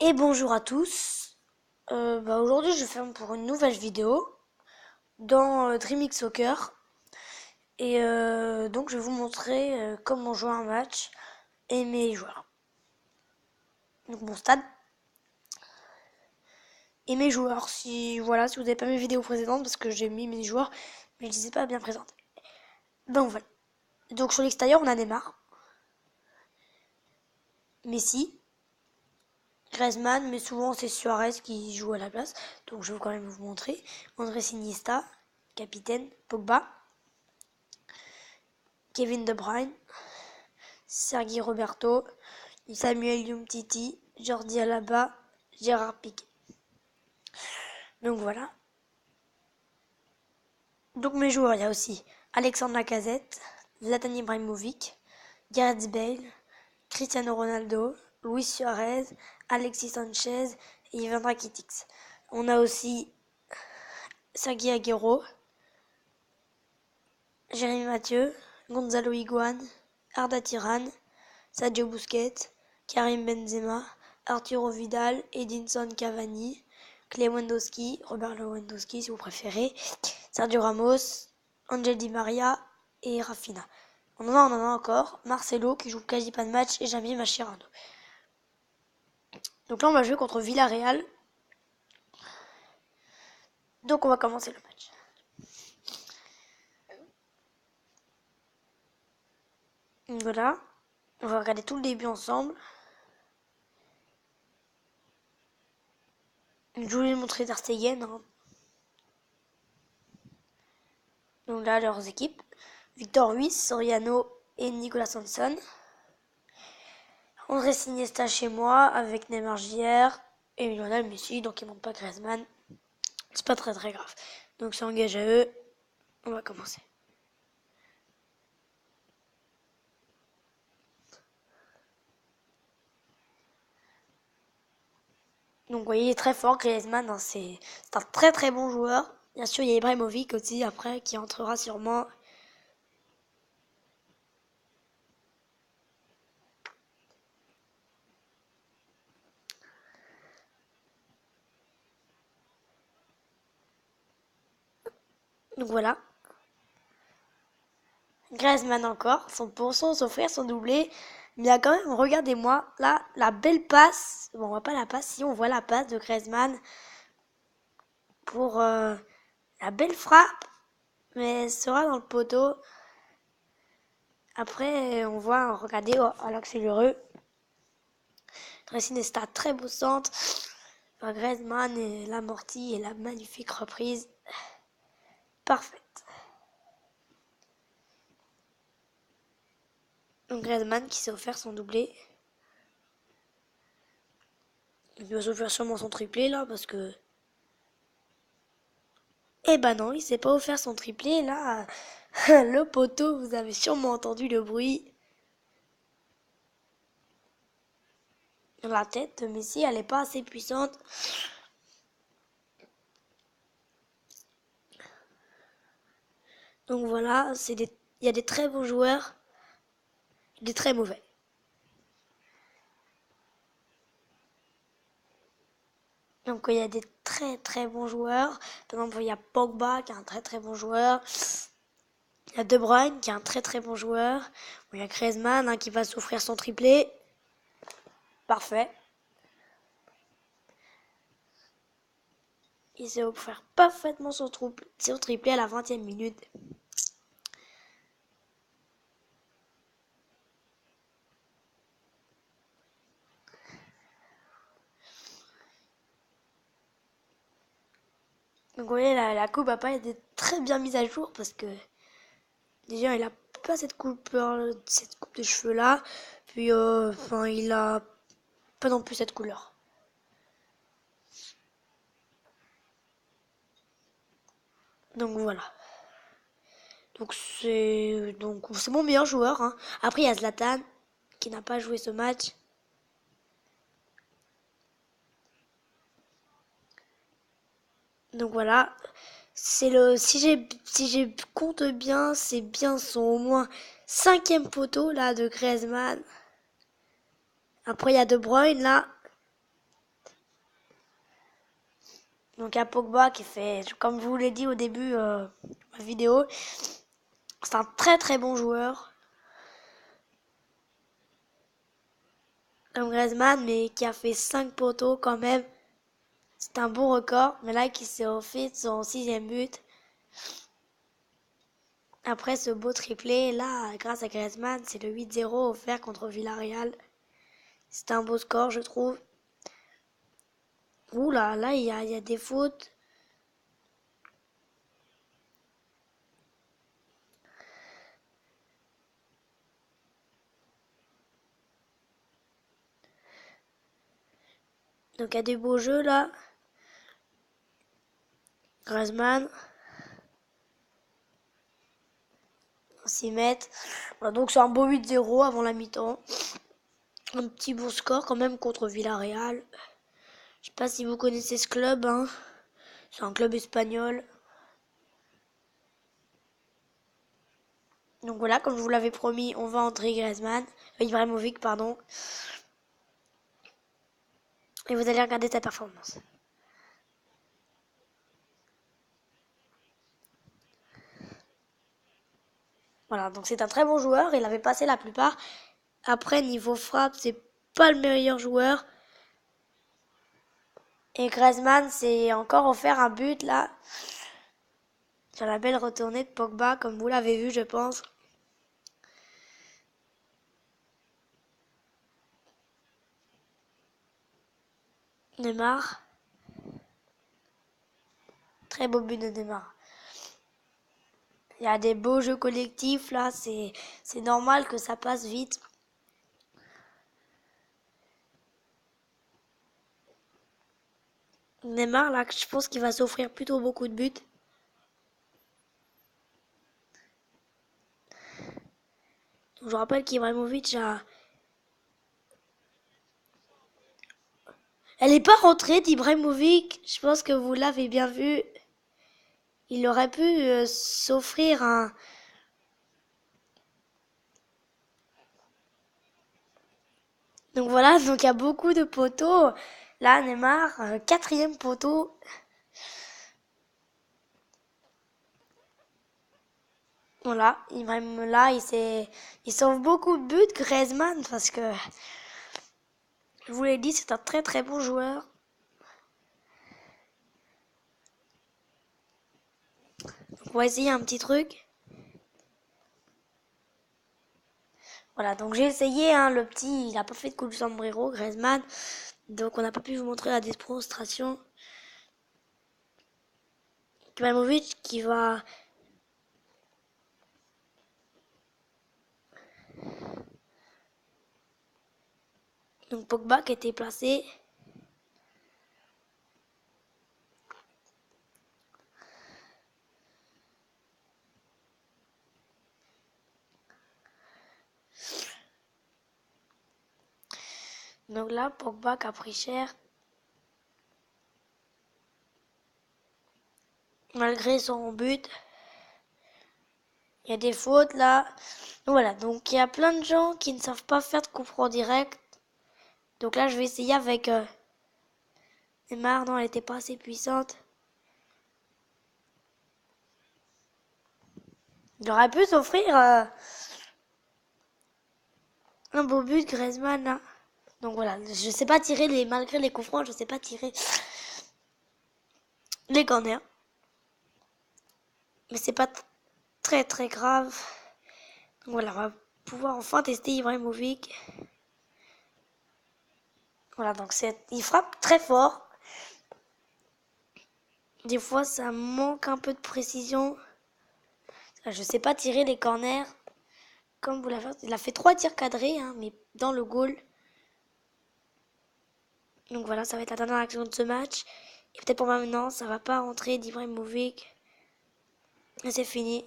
Et bonjour à tous. Aujourd'hui, je vais pour une nouvelle vidéo dans DreamX Soccer. Et donc, je vais vous montrer comment jouer un match et mes joueurs. Donc, mon stade et mes joueurs. Si vous n'avez pas mes vidéos précédentes, parce que j'ai mis mes joueurs, mais je ne les ai pas bien présentés. Donc, voilà. Donc, sur l'extérieur, on a Neymar, Messi, Griezmann, mais souvent c'est Suarez qui joue à la place. Donc, je vais quand même vous montrer. André Iniesta, capitaine, Pogba, Kevin De Bruyne, Sergi Roberto, Samuel Umtiti, Jordi Alaba, Gérard Piqué. Donc voilà. Donc mes joueurs, il y a aussi Alexandre Lacazette, Zlatan Ibrahimovic, Gareth Bale, Cristiano Ronaldo, Luis Suarez, Alexis Sanchez et Ivan Rakitic. On a aussi Sergi Aguero, Jérémy Mathieu, Gonzalo Higuain, Arda Turan, Sergio Busquets, Karim Benzema, Arturo Vidal, Edinson Cavani, Lewandowski, Robert Lewandowski si vous préférez, Sergio Ramos, Angel Di Maria et Rafinha. On en a encore, Marcelo qui joue quasi pas de match et Jamie Mascherano. Donc là on va jouer contre Villarreal. Donc on va commencer le match. Voilà, on va regarder tout le début ensemble. Je voulais montrer Ter Stegen. Donc là, leurs équipes. Victor Ruiz, Soriano et Nicolas Sanson. André Iniesta chez moi avec Neymar JR et Lionel Messi, donc il manque pas Griezmann. C'est pas très grave. Donc c'est engagé à eux. On va commencer. Donc vous voyez, il est très fort Griezmann, hein, c'est un très bon joueur. Bien sûr, il y a Ibrahimovic aussi après qui entrera sûrement. Donc voilà. Griezmann encore, 100%, son frère, son doublé. Mais il y a quand même, regardez-moi, là, la belle passe. Bon, on voit pas la passe, si on voit la passe de Griezmann pour la belle frappe. Mais elle sera dans le poteau. Après, on voit, regardez, à l'accéléreux. Dressing est un très beau centre. Griezmann et l'amorti et la magnifique reprise. Parfaite. Donc Griezmann qui s'est offert son doublé. Il va s'offrir sûrement son triplé là parce que... Eh ben non, il s'est pas offert son triplé là. Le poteau, vous avez sûrement entendu le bruit. La tête de Messi, elle est pas assez puissante. Donc voilà, il y a des très bons joueurs, des très mauvais. Donc il y a des très bons joueurs. Par exemple, il y a Pogba qui est un très bon joueur. Il y a De Bruyne qui est un très bon joueur. Il y a Griezmann qui va s'offrir son triplé. Parfait. Il s'est offert parfaitement son triplé à la 20e minute. Donc vous voyez, la coupe n'a pas été très bien mise à jour parce que déjà il a pas cette coupe de cheveux là. Puis il a pas non plus cette couleur. Donc voilà. Donc c'est mon meilleur joueur. Hein. Après il y a Zlatan qui n'a pas joué ce match. Donc voilà. Si j'ai compte bien, c'est bien son au moins 5e poteau là de Griezmann. Après il y a De Bruyne là. Donc il y a Pogba qui fait, comme je vous l'ai dit au début de ma vidéo, c'est un très très bon joueur. Comme Griezmann, mais qui a fait 5 poteaux quand même. C'est un bon record, mais là qui s'est offert son 6e but. Après ce beau triplé, là, grâce à Griezmann, c'est le 8-0 offert contre Villarreal. C'est un beau score, je trouve. Ouh là, là, il y a des fautes. Donc il y a des beaux jeux là. Griezmann. On s'y met. Voilà, donc c'est un beau 8-0 avant la mi-temps. Un petit bon score quand même contre Villarreal. Je sais pas si vous connaissez ce club, hein. C'est un club espagnol. Donc voilà, comme je vous l'avais promis, on va entrer Ibrahimovic, pardon. Et vous allez regarder sa performance. Voilà, donc c'est un très bon joueur, il avait passé la plupart. Après, niveau frappe, c'est pas le meilleur joueur. Et Griezmann s'est encore offert un but là. Sur la belle retournée de Pogba, comme vous l'avez vu, je pense. Neymar. Très beau but de Neymar. Il y a des beaux jeux collectifs là, c'est normal que ça passe vite. Neymar là, je pense qu'il va s'offrir plutôt beaucoup de buts. Donc, je rappelle qu'Ibrahimovic a... Elle n'est pas rentrée d'Ibrahimovic, je pense que vous l'avez bien vu. Il aurait pu s'offrir un... Donc voilà, donc il y a beaucoup de poteaux. Là, Neymar, 4e poteau. Voilà, il sauve beaucoup de buts, Griezmann, parce que, je vous l'ai dit, c'est un très très bon joueur. Donc on va essayer un petit truc. Voilà, donc j'ai essayé, hein, le petit, il n'a pas fait de coup de sombrero, Griezmann. Donc on n'a pas pu vous montrer la démonstration. Ibrahimovic qui va... Donc Pogba qui était placé. Donc là, Pogba qui a pris cher. Malgré son but. Il y a des fautes là. Donc voilà, donc il y a plein de gens qui ne savent pas faire de coup franc direct. Donc là, je vais essayer avec Neymar. Non, elle n'était pas assez puissante. Il aurait pu s'offrir un beau but, Griezmann là. Donc voilà, je sais pas tirer malgré les coups francs, je sais pas tirer les corners. Mais c'est pas très très grave. Donc voilà, on va pouvoir enfin tester Ibrahimovic. Voilà, donc il frappe très fort. Des fois, ça manque un peu de précision. Je sais pas tirer les corners comme vous l'avez fait. Il a fait 3 tirs cadrés, hein, mais dans le goal. Donc voilà, ça va être la dernière action de ce match. Et peut-être pour maintenant, ça va pas rentrer d'Ibrahimovic. Et c'est fini.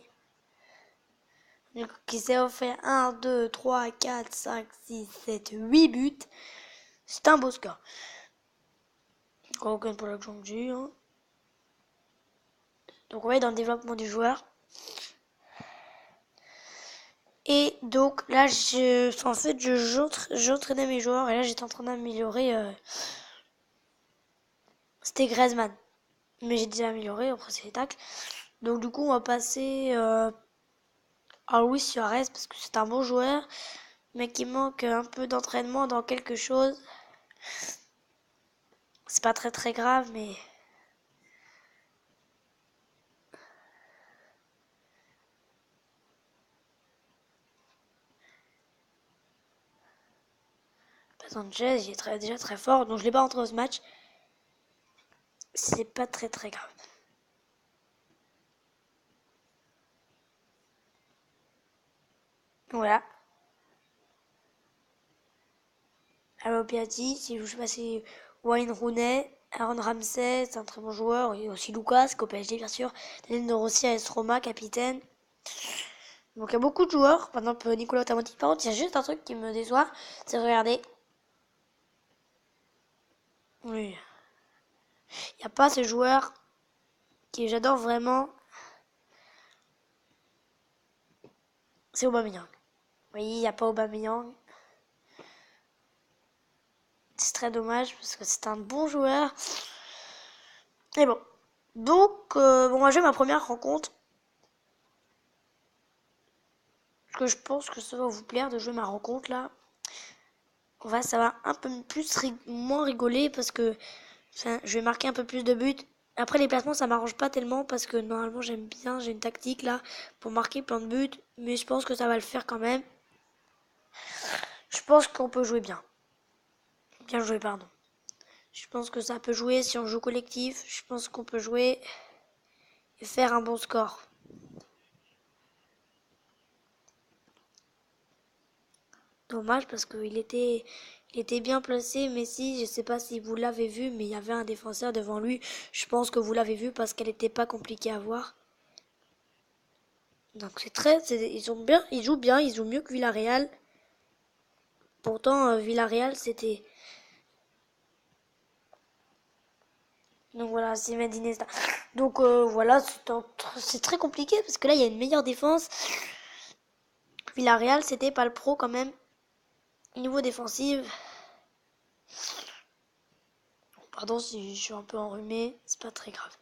Donc, il s'est offert 1, 2, 3, 4, 5, 6, 7, 8 buts. C'est un beau score. Aucun pour l'action que j'ai eu. Hein. Donc on va être dans le développement du joueur. Et donc là, en fait, j'entraînais mes joueurs et là, j'étais en train d'améliorer. C'était Griezmann. Mais j'ai déjà amélioré, après c'est les tacles. Donc du coup, on va passer à Luis Suarez parce que c'est un bon joueur, mais qui manque un peu d'entraînement dans quelque chose. C'est pas très très grave, mais Sanchez, il est déjà très fort, donc je l'ai pas rentré dans ce match. C'est pas très très grave. Voilà. Alors Piatti, si je sais pas si Wayne Rooney, Aaron Ramsey, c'est un très bon joueur, et aussi Lucas, qu'au PSG bien sûr, Daniel De Rossi, AS Roma, capitaine. Donc il y a beaucoup de joueurs, par exemple Nicolas Otamendi. Par contre, il y a juste un truc qui me déçoit, c'est regarder. Oui. Il n'y a pas ce joueur que j'adore vraiment, c'est Aubameyang. Oui, il n'y a pas Aubameyang. C'est très dommage parce que c'est un bon joueur. Et bon. Donc, on va jouer ma première rencontre. Parce que je pense que ça va vous plaire de jouer ma rencontre là. Ça va un peu plus moins rigoler parce que je vais marquer un peu plus de buts. Après les placements ça m'arrange pas tellement parce que normalement j'aime bien, j'ai une tactique là pour marquer plein de buts. Mais je pense que ça va le faire quand même. Je pense qu'on peut jouer bien. Bien joué, pardon. Je pense que ça peut jouer si on joue collectif. Je pense qu'on peut jouer et faire un bon score. Dommage parce il était bien placé. Messi, je sais pas si vous l'avez vu, mais il y avait un défenseur devant lui. Je pense que vous l'avez vu parce qu'elle n'était pas compliquée à voir. Donc ils jouent bien, ils jouent mieux que Villarreal. Pourtant, Villarreal, c'était. Donc voilà, c'est Medinesta. Donc voilà, c'est très compliqué parce que là, il y a une meilleure défense. Villarreal, c'était pas le pro quand même. Niveau défensif. Pardon si je suis un peu enrhumé, c'est pas très grave.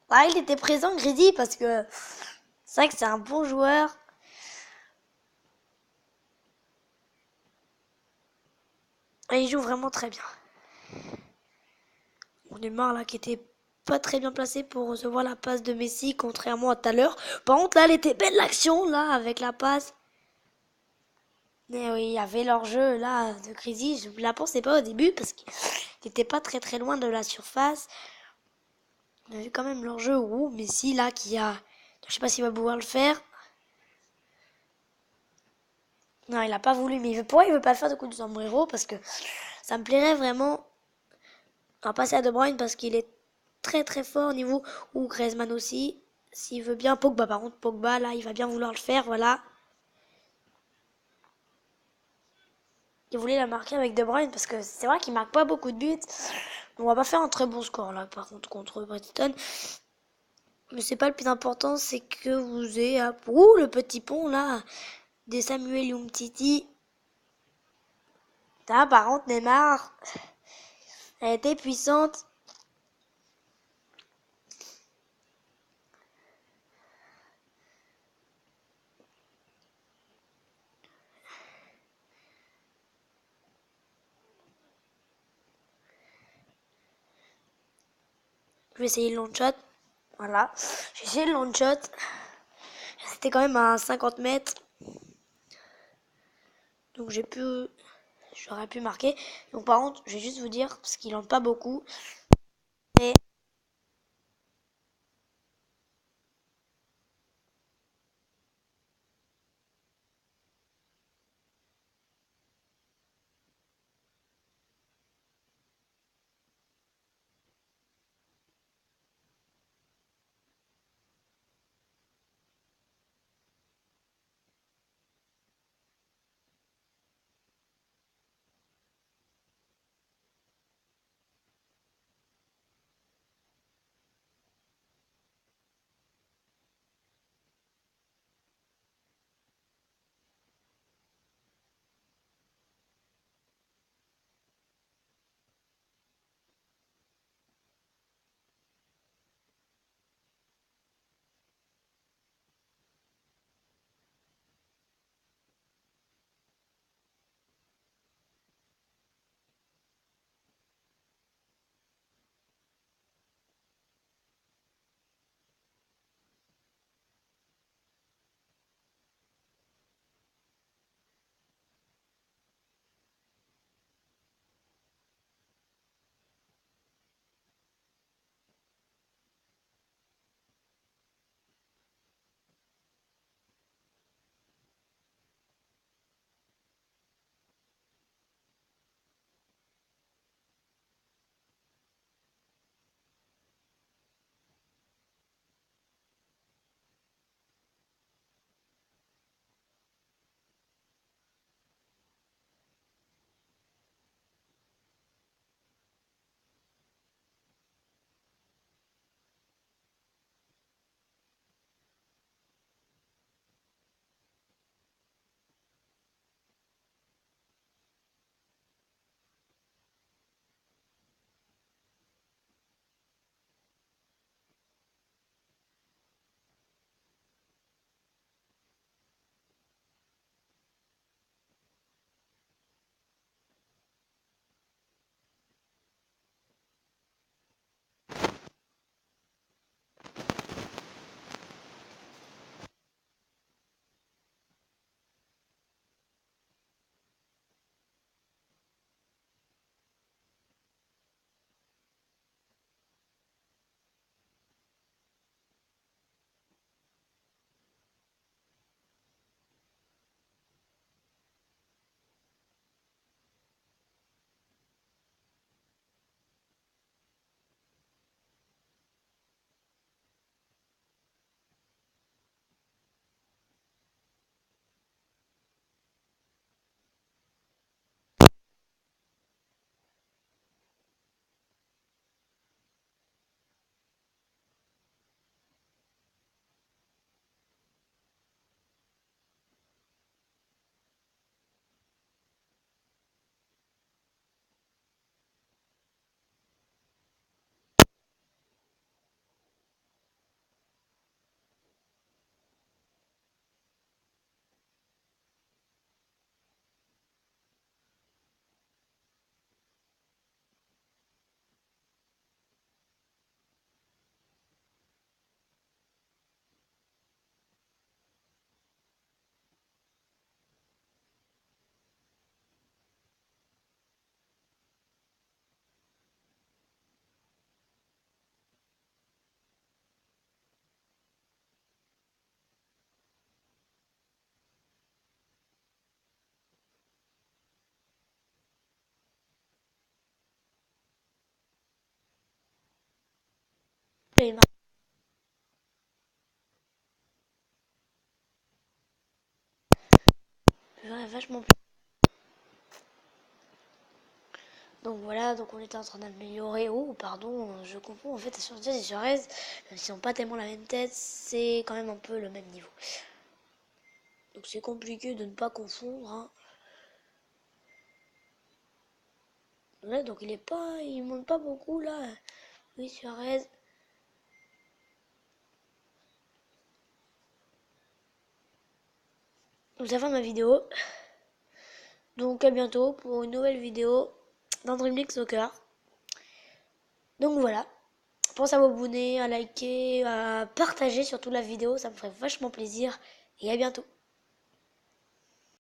Ah, il était présent, Grady, parce que c'est vrai que c'est un bon joueur. Et il joue vraiment très bien. On est marre là qui était pas très bien placé pour recevoir la passe de Messi, contrairement à tout à l'heure. Par contre, là, elle était belle l'action, là, avec la passe. Mais oui, il y avait leur jeu là de Grady. Je ne la pensais pas au début parce qu'il n'était pas très très loin de la surface. On a vu quand même leur jeu. Ouh, Messi là qui a. Je sais pas s'il va pouvoir le faire. Non, il a pas voulu, mais pourquoi il veut pas faire de coup de sombrero? Parce que ça me plairait vraiment à passer à De Bruyne parce qu'il est très très fort au niveau ou Griezmann aussi. S'il veut bien Pogba, par contre Pogba là, il va bien vouloir le faire, voilà. Il voulait la marquer avec De Bruyne parce que c'est vrai qu'il marque pas beaucoup de buts. On va pas faire un très bon score là, par contre contre Brighton. Mais c'est pas le plus important, c'est que vous ayez ouh, le petit pont là des Samuel Umtiti. Par contre Neymar, elle était puissante. Je vais essayer le long shot. Voilà. J'ai essayé le long shot. C'était quand même à 50 mètres. Donc j'aurais pu marquer. Donc par contre, je vais juste vous dire, parce qu'il en pas beaucoup. Mais Vachement. Donc voilà, donc on était en train d'améliorer. Oh, pardon, je confonds en fait sur Jazz et sur Rez, même s'ils n'ont pas tellement la même tête, c'est quand même un peu le même niveau. Donc c'est compliqué de ne pas confondre. Hein. Là, donc il monte pas beaucoup là. Oui, sur Rez. Donc ça fait ma vidéo. Donc à bientôt pour une nouvelle vidéo dans Dream League Soccer. Donc voilà. Pense à vous abonner, à liker, à partager surtout la vidéo, ça me ferait vachement plaisir. Et à bientôt.